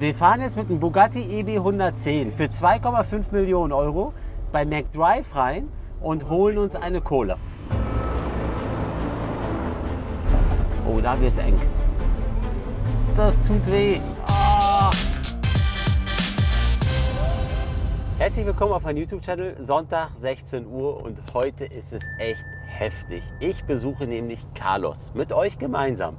Wir fahren jetzt mit einem Bugatti EB 110 für 2,5 Millionen Euro bei McDrive rein und holen uns eine Cola. Oh, da wird's eng. Das tut weh. Oh. Herzlich willkommen auf meinem YouTube-Channel, Sonntag 16 Uhr und heute ist es echt heftig. Ich besuche nämlich Carlos mit euch gemeinsam.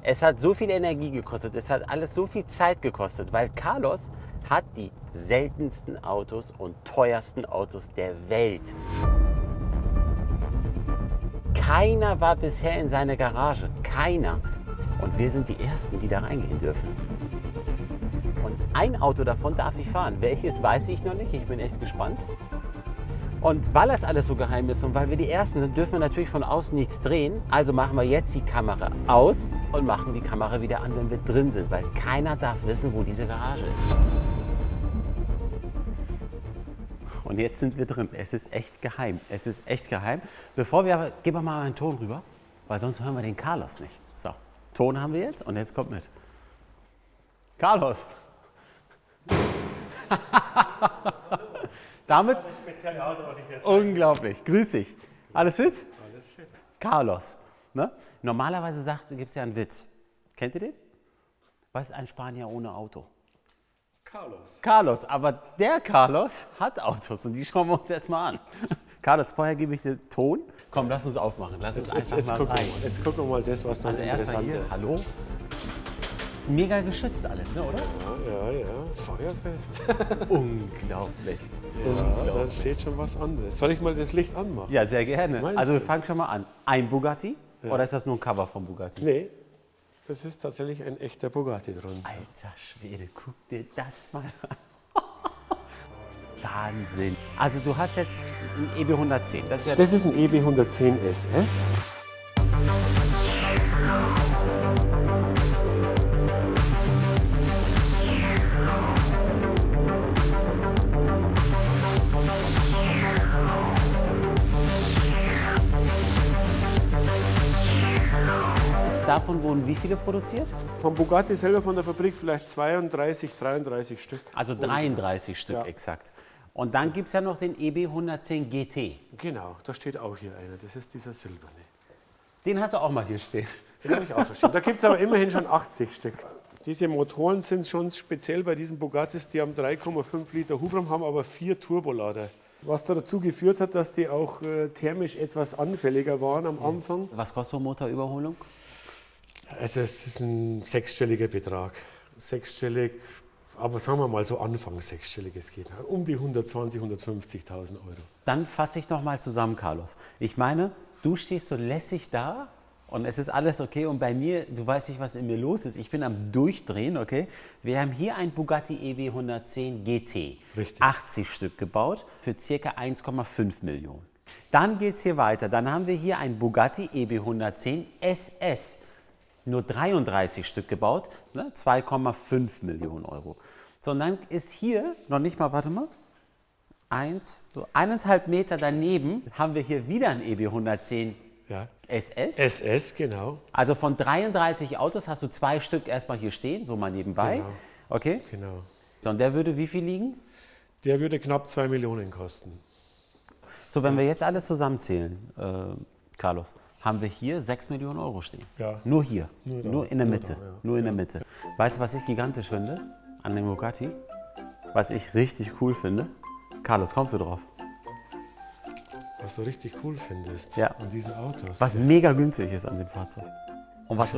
Es hat so viel Energie gekostet, es hat alles so viel Zeit gekostet, weil Carlos hat die seltensten Autos und teuersten Autos der Welt. Keiner war bisher in seiner Garage, keiner. Und wir sind die Ersten, die da reingehen dürfen. Und ein Auto davon darf ich fahren. Welches, weiß ich noch nicht, ich bin echt gespannt. Und weil das alles so geheim ist und weil wir die Ersten sind, dürfen wir natürlich von außen nichts drehen. Also machen wir jetzt die Kamera aus und machen die Kamera wieder an, wenn wir drin sind. Weil keiner darf wissen, wo diese Garage ist. Und jetzt sind wir drin. Es ist echt geheim. Es ist echt geheim. Bevor wir, geben wir mal einen Ton rüber, weil sonst hören wir den Carlos nicht. So, Ton haben wir jetzt und jetzt kommt mit. Carlos. Damit das spezielle Auto, was ich jetzt unglaublich. Grüß dich. Alles fit? Alles fit. Carlos. Ne? Normalerweise gibt es ja einen Witz. Kennt ihr den? Was ist ein Spanier ohne Auto? Carlos. Carlos. Aber der Carlos hat Autos und die schauen wir uns jetzt mal an. Carlos, vorher gebe ich dir Ton. Komm, lass uns aufmachen. Lass uns einfach mal rein. Jetzt gucken wir mal das, was dann Also erstmal interessant hier. ist. Hallo. Ist mega geschützt alles, ne, oder? Ja. Feuerfest. Unglaublich. Ja, da steht schon was anderes. Soll ich mal das Licht anmachen? Ja, sehr gerne. Meinst Also wir du? fangen schon mal an. Ein Bugatti? Oder ist das nur ein Cover vom Bugatti? Nee, das ist tatsächlich ein echter Bugatti drunter. Alter Schwede, guck dir das mal an. Wahnsinn. Also du hast jetzt ein EB 110. Das ist ja Das ist ein EB 110 SS. Davon wurden wie viele produziert? Vom Bugatti selber von der Fabrik vielleicht 32, 33 Stück. Also 33 Stück Ja. exakt. Und dann gibt es ja noch den EB 110 GT. Genau, da steht auch hier einer. Das ist dieser silberne. Den hast du auch mal hier stehen. Den habe ich auch verstanden. Da gibt es aber immerhin schon 80 Stück. Diese Motoren sind schon speziell bei diesen Bugattis, die haben 3,5 Liter Hubraum, haben aber 4 Turbolader. Was dazu geführt hat, dass die auch thermisch etwas anfälliger waren am Anfang. Was kostet so eine Motorüberholung? Also es ist ein sechsstelliger Betrag. Sechsstellig, aber sagen wir mal so Anfang sechsstellig, es geht um die 120.000, 150.000 Euro. Dann fasse ich noch mal zusammen, Carlos. Ich meine, du stehst so lässig da und es ist alles okay. Und bei mir, du weißt nicht, was in mir los ist. Ich bin am Durchdrehen, okay? Wir haben hier ein Bugatti EB 110 GT. Richtig. 80 Stück gebaut für ca. 1,5 Millionen. Dann geht es hier weiter. Dann haben wir hier ein Bugatti EB 110 SS. Nur 33 Stück gebaut, ne? 2,5 Millionen Euro. So, und dann ist hier, noch nicht mal, warte mal, 1,5 Meter daneben haben wir hier wieder ein EB 110 Ja. SS. SS, genau. Also von 33 Autos hast du 2 Stück erstmal hier stehen, so mal nebenbei. Genau. Okay. Genau. So, und der würde wie viel liegen? Der würde knapp 2 Millionen kosten. So, wenn wir jetzt alles zusammenzählen, Carlos, haben wir hier 6 Millionen Euro stehen. Ja. Nur hier, Nur da. nur in der Nur Mitte, da, ja. nur in der Mitte. Weißt du, was ich gigantisch finde an dem Bugatti? Was ich richtig cool finde? Carlos, kommst du drauf? Was du richtig cool findest Ja. an diesen Autos. Was mega günstig ist an dem Fahrzeug. Und was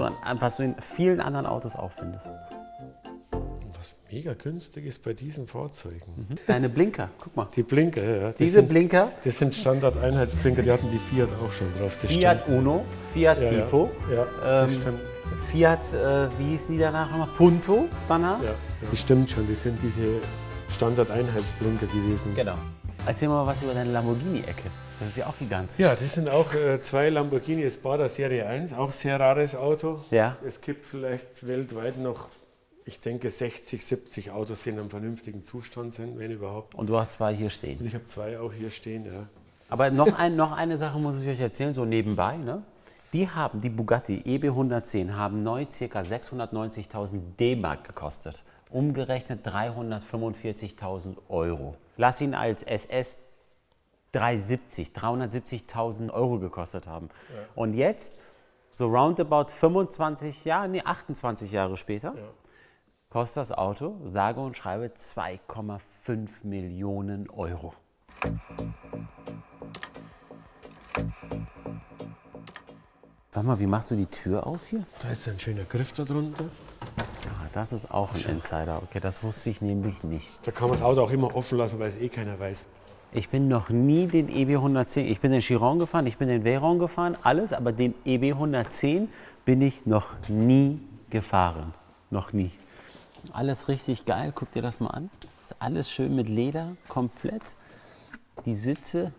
du in vielen anderen Autos auch findest. Was mega günstig ist bei diesen Fahrzeugen. Deine Blinker, guck mal. Die Blinker, ja. Diese Blinker, Das sind Standard-Einheitsblinker, die hatten die Fiat auch schon drauf. Das Fiat stimmt. Uno, Fiat Ja, Tipo, Ja, das stimmt. Fiat, wie hießen die danach nochmal? Punto danach? Ja, das stimmt schon. Das sind diese Standard-Einheitsblinker gewesen. Genau. Erzähl mal was über deine Lamborghini-Ecke. Das ist ja auch gigantisch. Ja, das sind auch 2 Lamborghini Espada Serie 1, auch sehr rares Auto. Ja. Es gibt vielleicht weltweit noch, ich denke, 60, 70 Autos, die in einem vernünftigen Zustand sind, wenn überhaupt. Und du hast 2 hier stehen. Und ich habe 2 auch hier stehen, ja. Aber noch eine Sache muss ich euch erzählen, so nebenbei. Ne? Die Bugatti EB 110 haben neu ca. 690.000 D-Mark gekostet. Umgerechnet 345.000 €. Lass ihn als SS 370.000 € gekostet haben. Ja. Und jetzt, so roundabout 28 Jahre später, kostet das Auto, sage und schreibe, 2,5 Millionen €. Warte mal, wie machst du die Tür auf hier? Da ist ein schöner Griff da drunter. Ja, das ist auch ein Insider. Okay, das wusste ich nämlich nicht. Da kann man das Auto auch immer offen lassen, weil es eh keiner weiß. Ich bin noch nie den EB 110, ich bin den Chiron gefahren, ich bin den Veyron gefahren, alles, aber den EB 110 bin ich noch nie gefahren. Noch nie. Alles richtig geil, guck dir das mal an. Ist alles schön mit Leder, komplett. Die Sitze,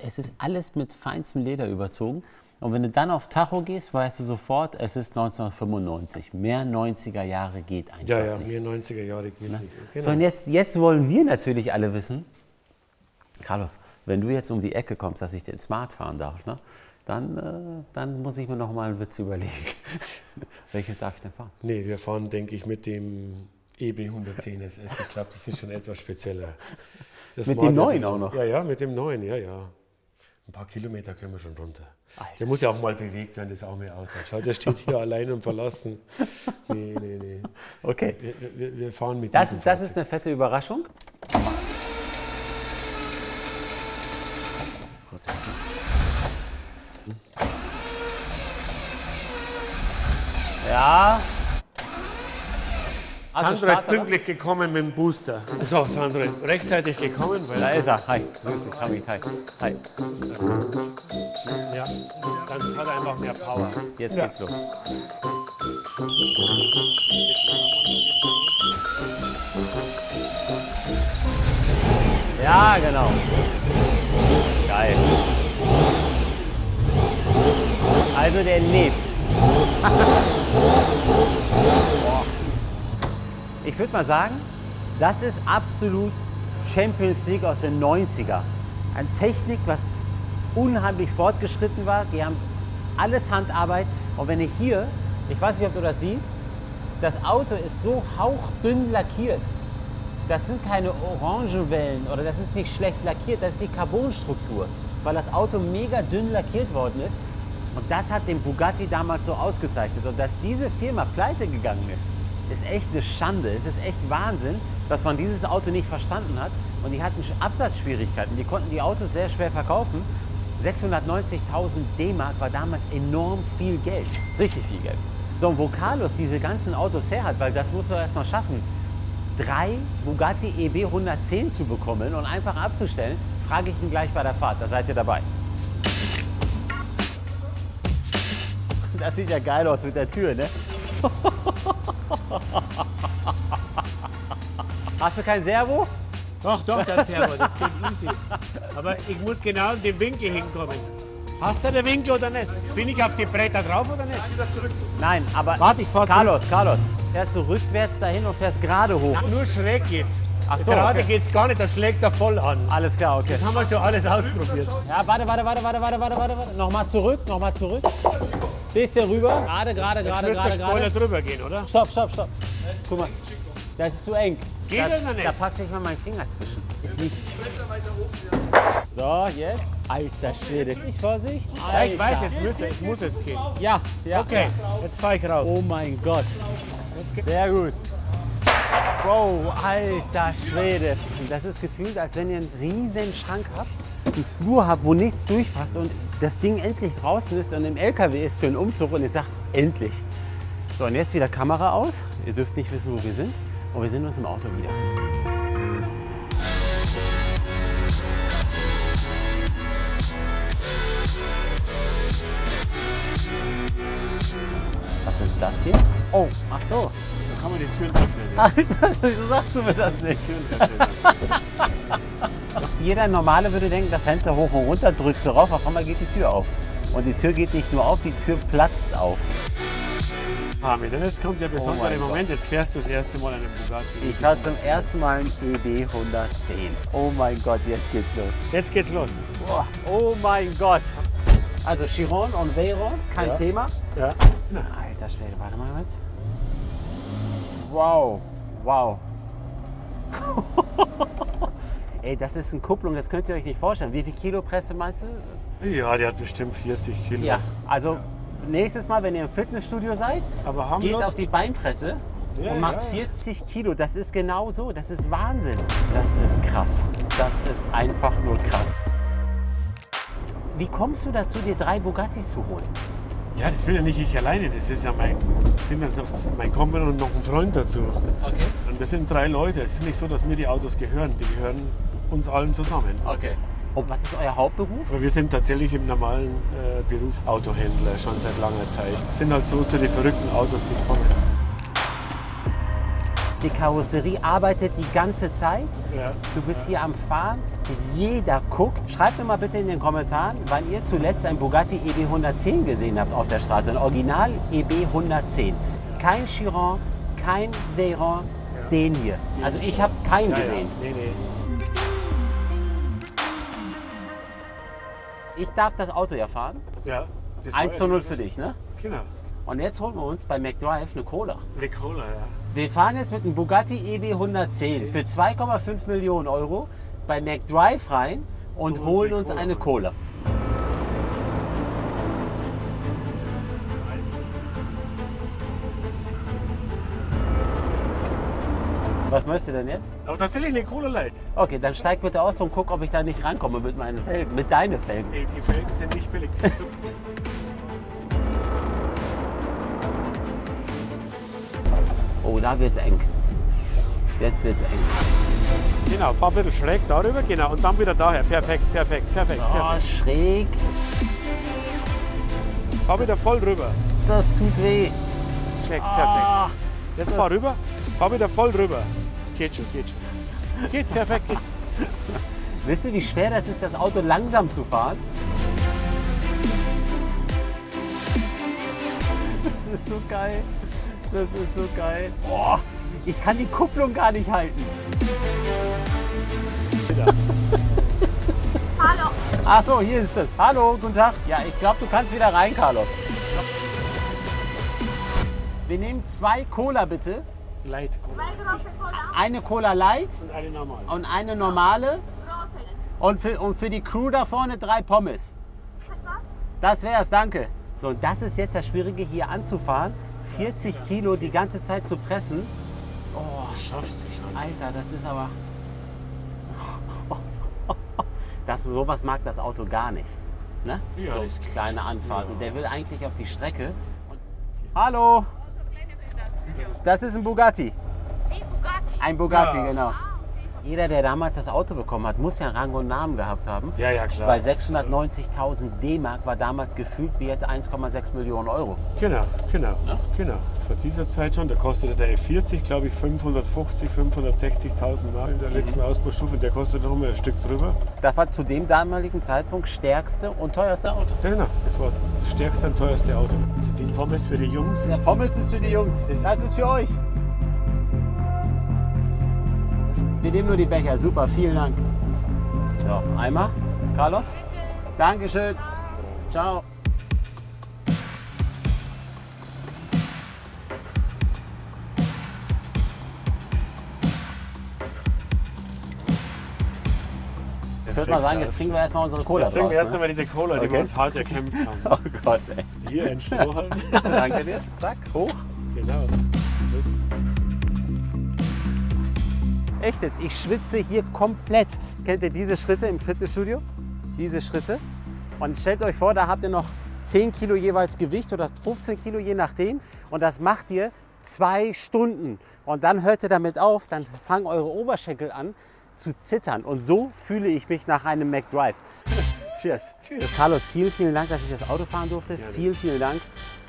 es ist alles mit feinstem Leder überzogen. Und wenn du dann auf Tacho gehst, weißt du sofort, es ist 1995. Mehr 90er Jahre geht einfach nicht. Mehr 90er Jahre geht nicht. Genau. So, und jetzt wollen wir natürlich alle wissen, Carlos, wenn du jetzt um die Ecke kommst, dass ich den Smart fahren darf, ne, dann muss ich mir noch mal einen Witz überlegen. Welches darf ich denn fahren? Nee, wir fahren, denke ich, mit dem EB 110 SS. Ich glaube, das ist schon etwas spezieller. Das mit dem neuen auch noch? Ja, mit dem neuen, ja. Ein paar Kilometer können wir schon runter. Alter. Der muss ja auch mal bewegt werden, das arme Auto. Schau, der steht hier allein und verlassen. Nee. Okay. Wir fahren mit das ist eine fette Überraschung. Ja. Sandro ist pünktlich gekommen mit dem Booster. So, Sandro, rechtzeitig gekommen. Weil da ist er. Hi. Grüß dich. Hi. Ja, dann hat er einfach mehr Power. Jetzt geht's los. Ja, genau. Geil. Also der lebt. Boah. Ich würde mal sagen, das ist absolut Champions League aus den 90er. Eine Technik, was unheimlich fortgeschritten war. Die haben alles Handarbeit. Und wenn ich hier, ich weiß nicht, ob du das siehst, das Auto ist so hauchdünn lackiert. Das sind keine Orangenwellen oder das ist nicht schlecht lackiert, das ist die Carbonstruktur, weil das Auto mega dünn lackiert worden ist. Und das hat den Bugatti damals so ausgezeichnet. Und dass diese Firma pleite gegangen ist echt eine Schande. Es ist echt Wahnsinn, dass man dieses Auto nicht verstanden hat. Und die hatten Absatzschwierigkeiten. Die konnten die Autos sehr schwer verkaufen. 690.000 D-Mark war damals enorm viel Geld. Richtig viel Geld. So, und wo Carlos diese ganzen Autos her hat, weil das musst du erst mal schaffen, 3 Bugatti EB 110 zu bekommen und einfach abzustellen, frage ich ihn gleich bei der Fahrt. Da seid ihr dabei. Das sieht ja geil aus mit der Tür, ne? Hast du kein Servo? Doch, der Servo, das geht easy. Aber ich muss genau in den Winkel hinkommen. Hast du den Winkel oder nicht? Bin ich auf die Bretter drauf oder nicht? Wieder zurück. Nein, aber warte, ich fahr Carlos, fährst du rückwärts dahin und fährst gerade hoch? Ja, nur schräg geht's. Ach so, gerade okay. geht's gar nicht, das schlägt er voll an. Alles klar, okay. Das haben wir schon alles ausprobiert. Ja, warte. Nochmal zurück. Bisschen rüber. Gerade. Spoiler drüber gehen, oder? Stopp. Guck mal, das ist zu eng. Geht das noch nicht? Da passt nicht mal mein Finger zwischen. Ist nichts. So, jetzt. Alter Schwede. Vorsicht. Ja, ich weiß, jetzt muss es gehen. Ja. Okay, jetzt fahr ich raus. Oh mein Gott. Sehr gut. Bro, alter Schwede. Das ist gefühlt, als wenn ihr einen riesen Schrank habt, einen Flur habt, wo nichts durchpasst und das Ding endlich draußen ist und im LKW ist für einen Umzug und ihr sagt, endlich. So, und jetzt wieder Kamera aus. Ihr dürft nicht wissen, wo wir sind. Und wir sind uns im Auto wieder. Was ist das hier? Oh, ach so. Da kann man die Türen öffnen. Ja. Alter, wieso sagst du mir das nicht? Jeder Normale würde denken, das Fenster hoch und runter, drückst du rauf, auf einmal geht die Tür auf. Und die Tür geht nicht nur auf, die Tür platzt auf. Hamid, und jetzt kommt der besondere Moment, jetzt fährst du das erste Mal einen Bugatti. Ich fahre zum ersten Mal einen EB 110. Oh mein Gott, jetzt geht's los. Jetzt geht's los. Boah, oh mein Gott. Also Chiron und Veyron, kein Thema. Ja. Na, alter Schwede, warte mal jetzt. Wow, wow. Ey, das ist eine Kupplung, das könnt ihr euch nicht vorstellen. Wie viel Kilo Presse meinst du? Ja, die hat bestimmt 40 Kilo. Ja, also nächstes Mal, wenn ihr im Fitnessstudio seid, Aber haben geht wir auf die Beinpresse Ja, und macht ja. 40 Kilo. Das ist genau so, das ist Wahnsinn. Das ist krass. Das ist einfach nur krass. Wie kommst du dazu, dir 3 Bugattis zu holen? Ja, das bin ja nicht ich alleine, das ist ja mein Kumpel und noch ein Freund dazu. Okay. Und wir sind 3 Leute. Es ist nicht so, dass mir die Autos gehören. Die gehören uns allen zusammen. Okay. Und was ist euer Hauptberuf? Aber wir sind tatsächlich im normalen Beruf Autohändler schon seit langer Zeit. Sind halt so zu den verrückten Autos gekommen. Die Karosserie arbeitet die ganze Zeit. Ja. Du bist hier am Fahren. Jeder guckt. Schreibt mir mal bitte in den Kommentaren, wann ihr zuletzt ein Bugatti EB 110 gesehen habt auf der Straße. Ein Original EB 110. Kein Chiron, kein Veyron, den hier. Also ich habe keinen gesehen. Ja. Nee. Ich darf das Auto ja fahren. Ja. Das war 1:0 für dich, ne? Genau. Und jetzt holen wir uns bei McDrive eine Cola. Eine Cola, ja. Wir fahren jetzt mit einem Bugatti EB 110 für 2,5 Millionen Euro bei McDrive rein und holen uns eine Cola. Was möchtest du denn jetzt? Aber tatsächlich eine Cola Light. Okay, dann steig bitte aus und guck, ob ich da nicht rankomme mit meinen Felgen, mit deinen Felgen. Die Felgen sind nicht billig. Oh, da wird's eng. Jetzt wird's eng. Genau, fahr ein bisschen schräg darüber, genau, und dann wieder daher. Perfekt. Oh, schräg. Fahr wieder voll rüber. Das tut weh. Perfekt. Ah, Jetzt fahr rüber, fahr wieder voll rüber. Geht schon. Geht perfekt. Geht. wisst ihr, wie schwer das ist, das Auto langsam zu fahren? Das ist so geil. Das ist so geil. Oh, ich kann die Kupplung gar nicht halten. Hallo. Ach so, hier ist es. Hallo, guten Tag. Ja, ich glaube, du kannst wieder rein, Carlos. Wir nehmen 2 Cola bitte. Light Cola. Eine Cola Light Und eine normal. und eine normale. Und für die Crew da vorne 3 Pommes. Das wär's, danke. So, und das ist jetzt das Schwierige, hier anzufahren. 40 Kilo die ganze Zeit zu pressen. Oh, Schaffst du schon. Alter, das ist aber... sowas mag das Auto gar nicht. Ne? Ja, so das geht. kleine Anfahrten. Der will eigentlich auf die Strecke. Hallo! Das ist ein Bugatti. Ein Bugatti, Ja. genau. Jeder, der damals das Auto bekommen hat, muss ja Rang und Namen gehabt haben. Ja, klar. Weil 690.000 D-Mark war damals gefühlt wie jetzt 1,6 Millionen Euro. Genau. Vor dieser Zeit schon, da kostete der F40, glaube ich, 550.000, 560.000 Mark in der letzten Ausbaustufe. Der kostet noch mal ein Stück drüber. Das war zu dem damaligen Zeitpunkt stärkste und teuerste Auto. Genau, das war das stärkste und teuerste Auto. Also die Pommes für die Jungs. Der Pommes ist für die Jungs. Das ist für euch. Wir nehmen nur die Becher. Super, vielen Dank. So, einmal. Carlos? Dankeschön. Ciao. Ich würde mal sagen, jetzt trinken wir erstmal unsere Cola Jetzt trinken wir draus, erst ne? einmal diese Cola, die Okay. wir uns hart erkämpft haben. Oh Gott, ey. Hier ein Strohhalm. Danke dir. Zack, hoch. Genau. Echt jetzt, ich schwitze hier komplett. Kennt ihr diese Schritte im Fitnessstudio? Diese Schritte. Und stellt euch vor, da habt ihr noch 10 Kilo jeweils Gewicht oder 15 Kilo je nachdem. Und das macht ihr 2 Stunden. Und dann hört ihr damit auf, dann fangen eure Oberschenkel an zu zittern. Und so fühle ich mich nach einem McDrive. Cheers. Carlos, vielen Dank, dass ich das Auto fahren durfte. Vielen Dank.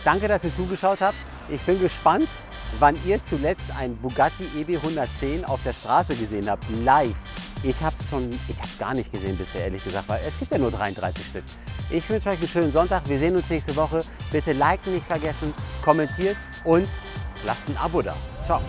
Danke, dass ihr zugeschaut habt. Ich bin gespannt, wann ihr zuletzt ein Bugatti EB 110 auf der Straße gesehen habt, live. Ich habe es gar nicht gesehen bisher, ehrlich gesagt, weil es gibt ja nur 33 Stück. Ich wünsche euch einen schönen Sonntag. Wir sehen uns nächste Woche. Bitte liken nicht vergessen, kommentiert und lasst ein Abo da. Ciao.